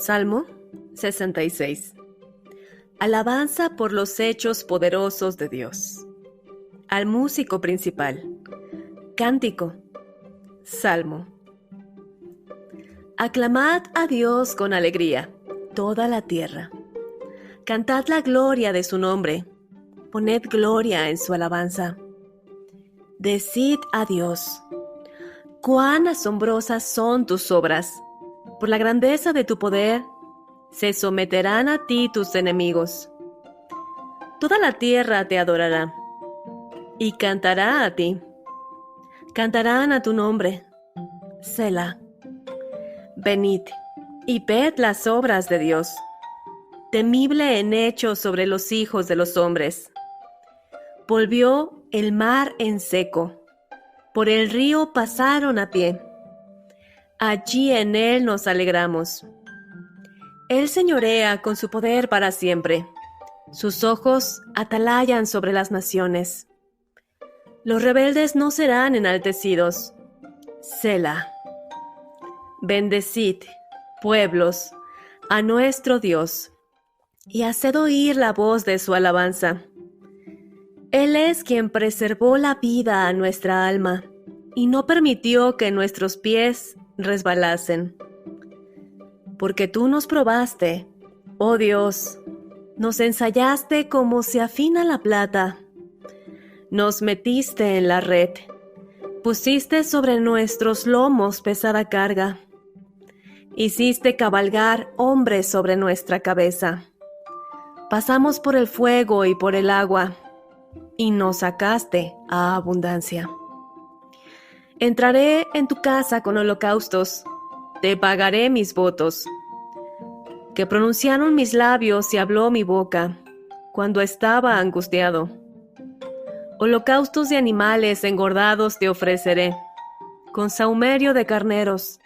Salmo 66. Alabanza por los hechos poderosos de Dios. Al músico principal. Cántico. Salmo. Aclamad a Dios con alegría, toda la tierra. Cantad la gloria de su nombre. Poned gloria en su alabanza. Decid a Dios: cuán asombrosas son tus obras. Por la grandeza de tu poder, se someterán a ti tus enemigos. Toda la tierra te adorará y cantará a ti. Cantarán a tu nombre, Selah. Venid y ved las obras de Dios, temible en hechos sobre los hijos de los hombres. Volvió el mar en seco, por el río pasaron a pie. Allí en él nos alegramos. Él señorea con su poder para siempre. Sus ojos atalayan sobre las naciones. Los rebeldes no serán enaltecidos. Selah. Bendecid, pueblos, a nuestro Dios, y haced oír la voz de su alabanza. Él es quien preservó la vida a nuestra alma, y no permitió que nuestros pies resbalasen. Porque tú nos probaste, oh Dios, nos ensayaste como se afina la plata. Nos metiste en la red, pusiste sobre nuestros lomos pesada carga. Hiciste cabalgar hombres sobre nuestra cabeza. Pasamos por el fuego y por el agua, y nos sacaste a abundancia. Entraré en tu casa con holocaustos, te pagaré mis votos, que pronunciaron mis labios y habló mi boca, cuando estaba angustiado. Holocaustos de animales engordados te ofreceré, con sahumerio de carneros.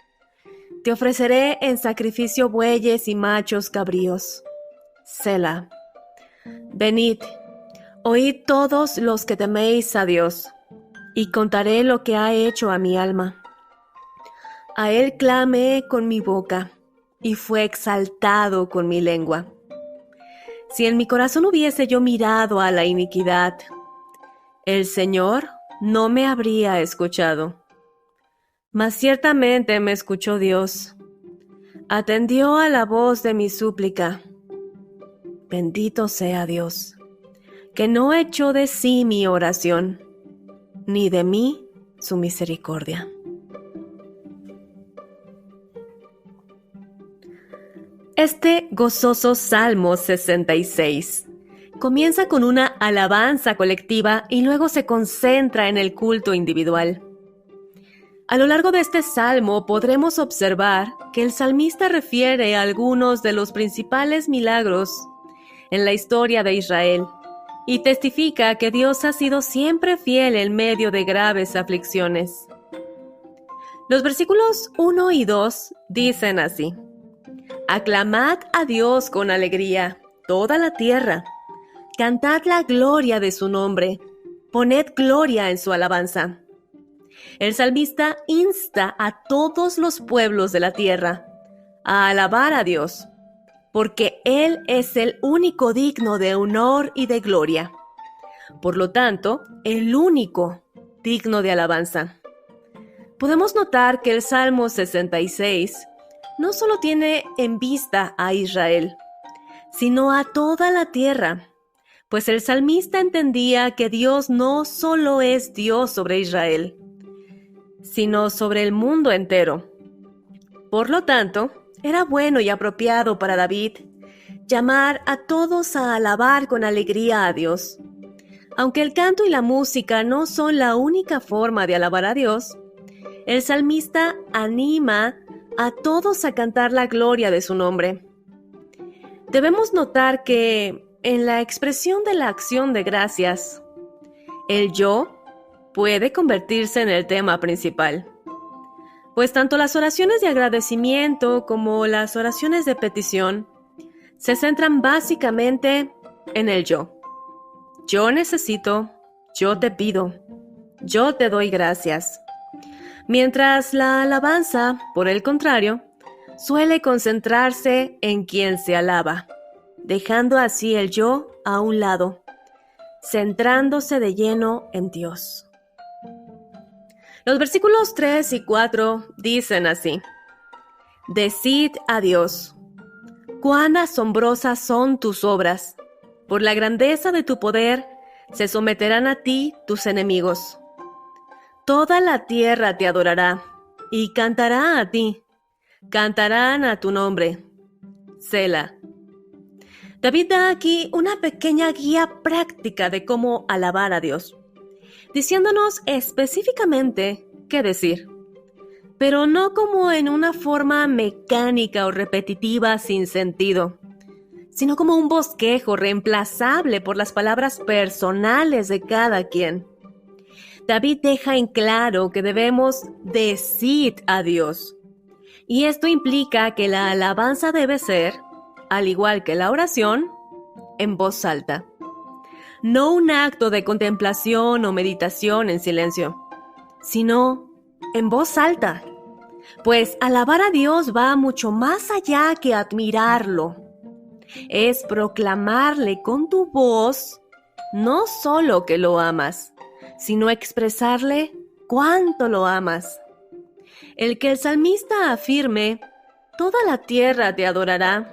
Te ofreceré en sacrificio bueyes y machos cabríos. Selah. Venid, oíd todos los que teméis a Dios, y contaré lo que ha hecho a mi alma. A él clamé con mi boca, y fue exaltado con mi lengua. Si en mi corazón hubiese yo mirado a la iniquidad, el Señor no me habría escuchado. Mas ciertamente me escuchó Dios. Atendió a la voz de mi súplica. Bendito sea Dios, que no echó de sí mi oración, ni de mí su misericordia. Este gozoso Salmo 66 comienza con una alabanza colectiva y luego se concentra en el culto individual. A lo largo de este salmo podremos observar que el salmista refiere a algunos de los principales milagros en la historia de Israel y testifica que Dios ha sido siempre fiel en medio de graves aflicciones. Los versículos 1 y 2 dicen así: aclamad a Dios con alegría, toda la tierra. Cantad la gloria de su nombre. Poned gloria en su alabanza. El salmista insta a todos los pueblos de la tierra a alabar a Dios, porque Él es el único digno de honor y de gloria. Por lo tanto, el único digno de alabanza. Podemos notar que el Salmo 66 no solo tiene en vista a Israel, sino a toda la tierra, pues el salmista entendía que Dios no solo es Dios sobre Israel, sino sobre el mundo entero. Por lo tanto, era bueno y apropiado para David llamar a todos a alabar con alegría a Dios. Aunque el canto y la música no son la única forma de alabar a Dios, el salmista anima a todos a cantar la gloria de su nombre. Debemos notar que en la expresión de la acción de gracias, el yo puede convertirse en el tema principal, pues tanto las oraciones de agradecimiento como las oraciones de petición se centran básicamente en el yo. Yo necesito, yo te pido, yo te doy gracias. Mientras la alabanza, por el contrario, suele concentrarse en quien se alaba, dejando así el yo a un lado, centrándose de lleno en Dios. Los versículos 3 y 4 dicen así: Decid a Dios, cuán asombrosas son tus obras. Por la grandeza de tu poder se someterán a ti tus enemigos. Toda la tierra te adorará y cantará a ti. Cantarán a tu nombre. Sela. David da aquí una pequeña guía práctica de cómo alabar a Dios, diciéndonos específicamente qué decir, pero no como en una forma mecánica o repetitiva sin sentido, sino como un bosquejo reemplazable por las palabras personales de cada quien. David deja en claro que debemos decir a Dios, y esto implica que la alabanza debe ser, al igual que la oración, en voz alta. No un acto de contemplación o meditación en silencio, sino en voz alta. Pues alabar a Dios va mucho más allá que admirarlo. Es proclamarle con tu voz no solo que lo amas, sino expresarle cuánto lo amas. El que el salmista afirme, toda la tierra te adorará,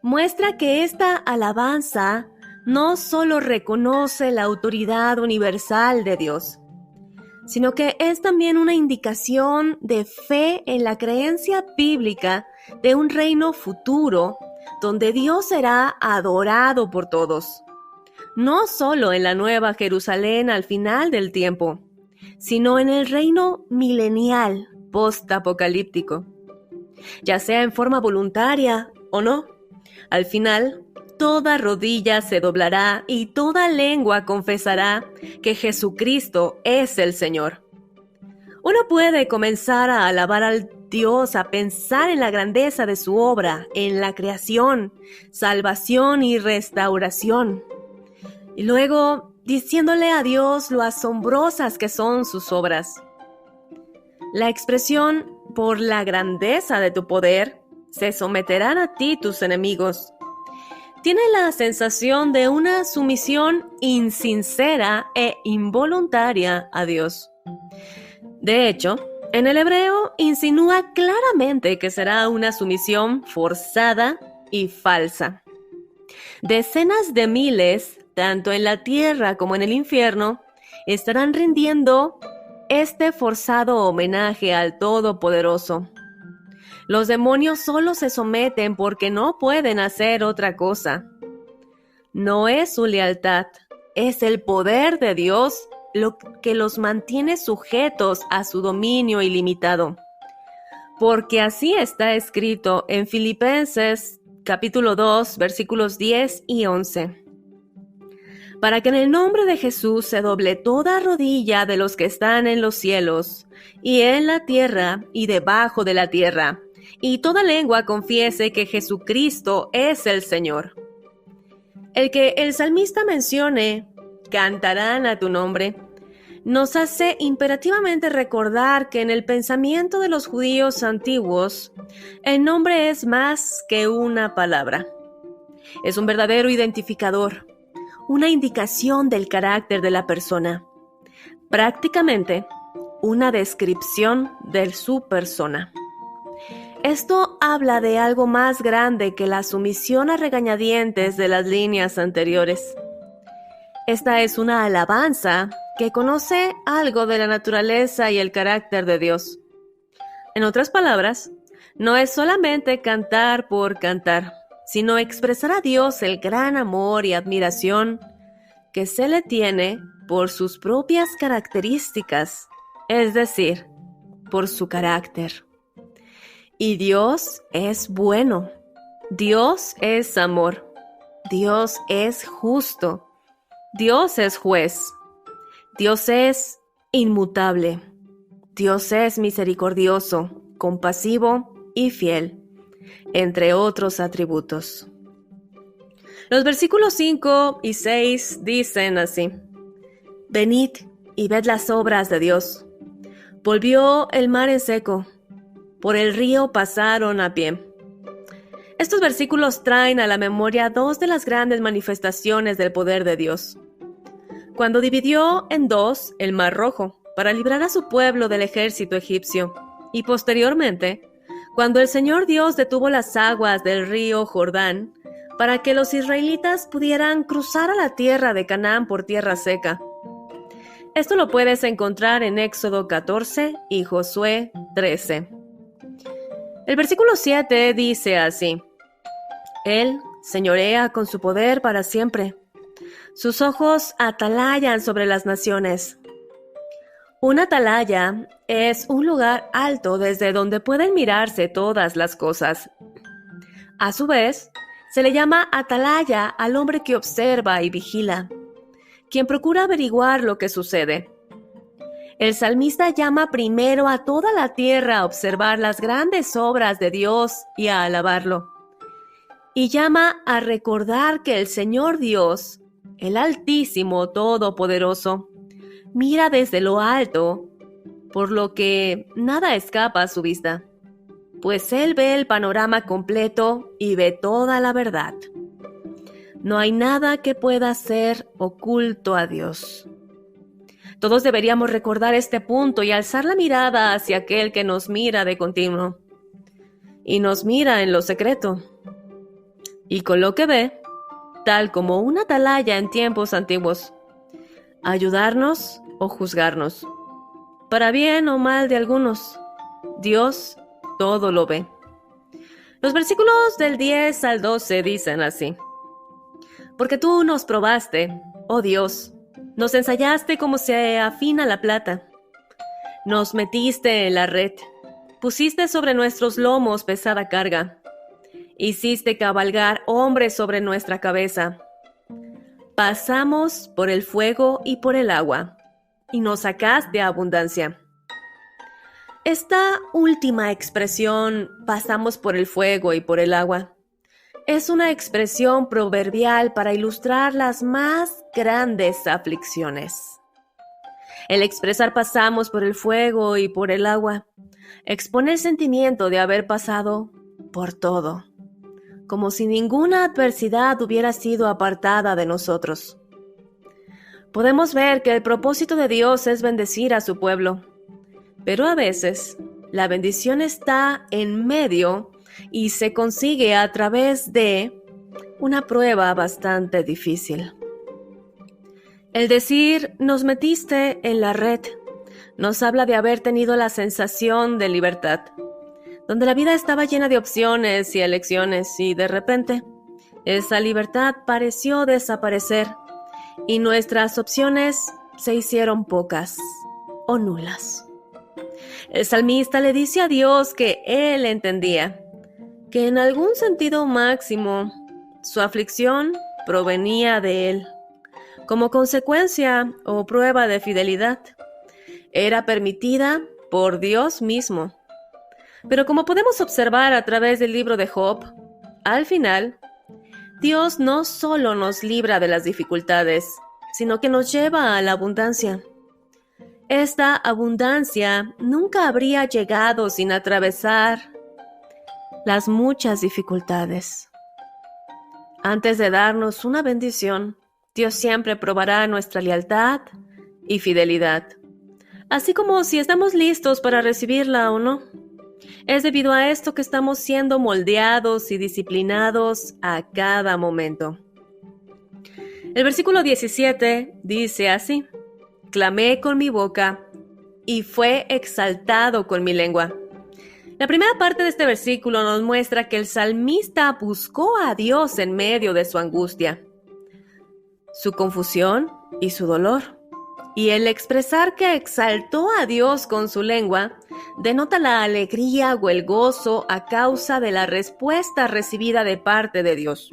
muestra que esta alabanza no solo reconoce la autoridad universal de Dios, sino que es también una indicación de fe en la creencia bíblica de un reino futuro donde Dios será adorado por todos, no solo en la Nueva Jerusalén al final del tiempo, sino en el reino milenial post-apocalíptico, ya sea en forma voluntaria o no. Al final, toda rodilla se doblará y toda lengua confesará que Jesucristo es el Señor. Uno puede comenzar a alabar al Dios, a pensar en la grandeza de su obra, en la creación, salvación y restauración. Y luego, diciéndole a Dios lo asombrosas que son sus obras. La expresión, por la grandeza de tu poder, se someterán a ti tus enemigos, tiene la sensación de una sumisión insincera e involuntaria a Dios. De hecho, en el hebreo insinúa claramente que será una sumisión forzada y falsa. Decenas de miles, tanto en la tierra como en el infierno, estarán rindiendo este forzado homenaje al Todopoderoso. Los demonios solo se someten porque no pueden hacer otra cosa. No es su lealtad, es el poder de Dios lo que los mantiene sujetos a su dominio ilimitado. Porque así está escrito en Filipenses capítulo 2, versículos 10 y 11. Para que en el nombre de Jesús se doble toda rodilla de los que están en los cielos, y en la tierra y debajo de la tierra, y toda lengua confiese que Jesucristo es el Señor. El que el salmista mencione, cantarán a tu nombre, nos hace imperativamente recordar que en el pensamiento de los judíos antiguos, el nombre es más que una palabra. Es un verdadero identificador, una indicación del carácter de la persona, prácticamente una descripción de su persona. Esto habla de algo más grande que la sumisión a regañadientes de las líneas anteriores. Esta es una alabanza que conoce algo de la naturaleza y el carácter de Dios. En otras palabras, no es solamente cantar por cantar, sino expresar a Dios el gran amor y admiración que se le tiene por sus propias características, es decir, por su carácter. Y Dios es bueno, Dios es amor, Dios es justo, Dios es juez, Dios es inmutable, Dios es misericordioso, compasivo y fiel, entre otros atributos. Los versículos 5 y 6 dicen así: Venid y ved las obras de Dios. Volvió el mar en seco, Por el río pasaron a pie. Estos versículos traen a la memoria dos de las grandes manifestaciones del poder de Dios. Cuando dividió en dos el Mar Rojo para librar a su pueblo del ejército egipcio, y posteriormente, cuando el Señor Dios detuvo las aguas del río Jordán para que los israelitas pudieran cruzar a la tierra de Canaán por tierra seca. Esto lo puedes encontrar en Éxodo 14 y Josué 13. El versículo 7 dice así: Él señorea con su poder para siempre. Sus ojos atalayan sobre las naciones. Una atalaya es un lugar alto desde donde pueden mirarse todas las cosas. A su vez, se le llama atalaya al hombre que observa y vigila, quien procura averiguar lo que sucede. El salmista llama primero a toda la tierra a observar las grandes obras de Dios y a alabarlo. Y llama a recordar que el Señor Dios, el Altísimo Todopoderoso, mira desde lo alto, por lo que nada escapa a su vista, pues Él ve el panorama completo y ve toda la verdad. No hay nada que pueda ser oculto a Dios. Todos deberíamos recordar este punto y alzar la mirada hacia aquel que nos mira de continuo y nos mira en lo secreto. Y con lo que ve, tal como una atalaya en tiempos antiguos, ayudarnos o juzgarnos, para bien o mal de algunos, Dios todo lo ve. Los versículos del 10 al 12 dicen así: Porque tú nos probaste, oh Dios, nos ensayaste como se afina la plata, nos metiste en la red, pusiste sobre nuestros lomos pesada carga, hiciste cabalgar hombres sobre nuestra cabeza. Pasamos por el fuego y por el agua, y nos sacaste a abundancia. Esta última expresión, pasamos por el fuego y por el agua, es una expresión proverbial para ilustrar las más grandes aflicciones. El expresar pasamos por el fuego y por el agua expone el sentimiento de haber pasado por todo, como si ninguna adversidad hubiera sido apartada de nosotros. Podemos ver que el propósito de Dios es bendecir a su pueblo, pero a veces la bendición está en medio y se consigue a través de una prueba bastante difícil. El decir, nos metiste en la red, nos habla de haber tenido la sensación de libertad, donde la vida estaba llena de opciones y elecciones, y de repente, esa libertad pareció desaparecer, y nuestras opciones se hicieron pocas o nulas. El salmista le dice a Dios que él entendía que en algún sentido máximo su aflicción provenía de él. Como consecuencia o prueba de fidelidad, era permitida por Dios mismo. Pero como podemos observar a través del libro de Job, al final, Dios no solo nos libra de las dificultades, sino que nos lleva a la abundancia. Esta abundancia nunca habría llegado sin atravesar las muchas dificultades. Antes de darnos una bendición, Dios siempre probará nuestra lealtad y fidelidad, así como si estamos listos para recibirla o no. Es debido a esto que estamos siendo moldeados y disciplinados a cada momento. El versículo 17 dice así: Clamé con mi boca y fue exaltado con mi lengua. La primera parte de este versículo nos muestra que el salmista buscó a Dios en medio de su angustia, su confusión y su dolor. Y el expresar que exaltó a Dios con su lengua denota la alegría o el gozo a causa de la respuesta recibida de parte de Dios.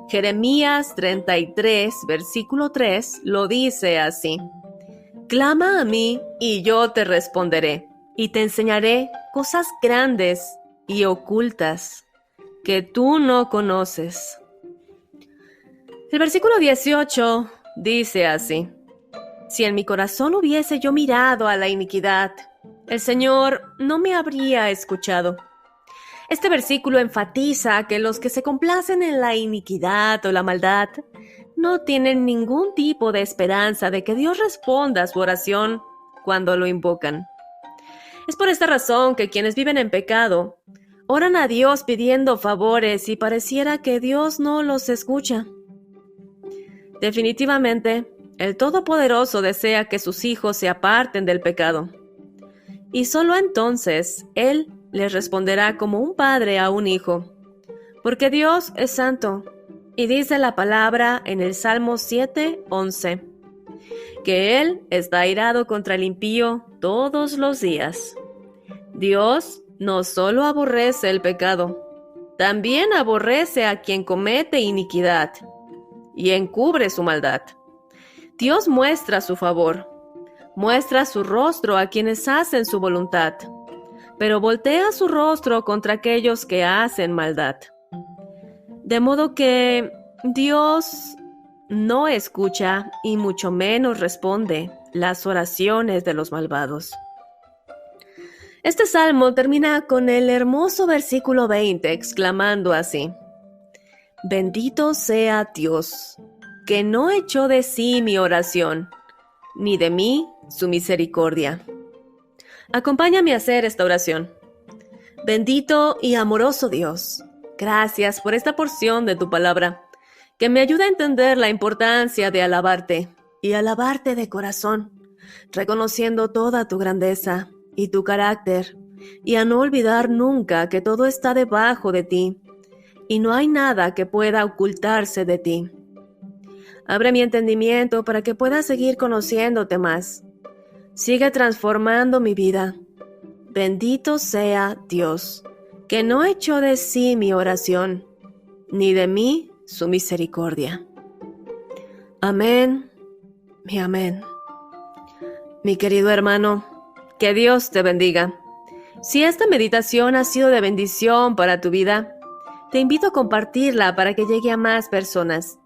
Jeremías 33, versículo 3, lo dice así: Clama a mí y yo te responderé, y te enseñaré cosas grandes y ocultas que tú no conoces. El versículo 18 dice así: Si en mi corazón hubiese yo mirado a la iniquidad, el Señor no me habría escuchado. Este versículo enfatiza que los que se complacen en la iniquidad o la maldad no tienen ningún tipo de esperanza de que Dios responda a su oración cuando lo invocan. Es por esta razón que quienes viven en pecado oran a Dios pidiendo favores y pareciera que Dios no los escucha. Definitivamente, el Todopoderoso desea que sus hijos se aparten del pecado. Y solo entonces Él les responderá como un padre a un hijo. Porque Dios es santo, y dice la palabra en el Salmo 7:11, que Él está airado contra el impío todos los días. Dios no solo aborrece el pecado, también aborrece a quien comete iniquidad y encubre su maldad. Dios muestra su favor, muestra su rostro a quienes hacen su voluntad, pero voltea su rostro contra aquellos que hacen maldad. De modo que Dios no escucha y mucho menos responde las oraciones de los malvados. Este salmo termina con el hermoso versículo 20, exclamando así: Bendito sea Dios, que no echó de sí mi oración, ni de mí su misericordia. Acompáñame a hacer esta oración. Bendito y amoroso Dios, gracias por esta porción de tu palabra, que me ayuda a entender la importancia de alabarte y alabarte de corazón, reconociendo toda tu grandeza y tu carácter, y a no olvidar nunca que todo está debajo de ti, y no hay nada que pueda ocultarse de ti. Abre mi entendimiento para que pueda seguir conociéndote más. Sigue transformando mi vida. Bendito sea Dios, que no echó de sí mi oración, ni de mí su misericordia. Amén y amén. Mi querido hermano, que Dios te bendiga. Si esta meditación ha sido de bendición para tu vida, te invito a compartirla para que llegue a más personas.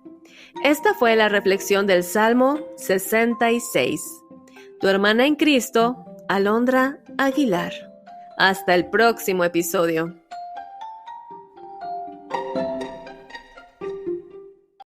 Esta fue la reflexión del Salmo 66. Tu hermana en Cristo, Alondra Aguilar. Hasta el próximo episodio.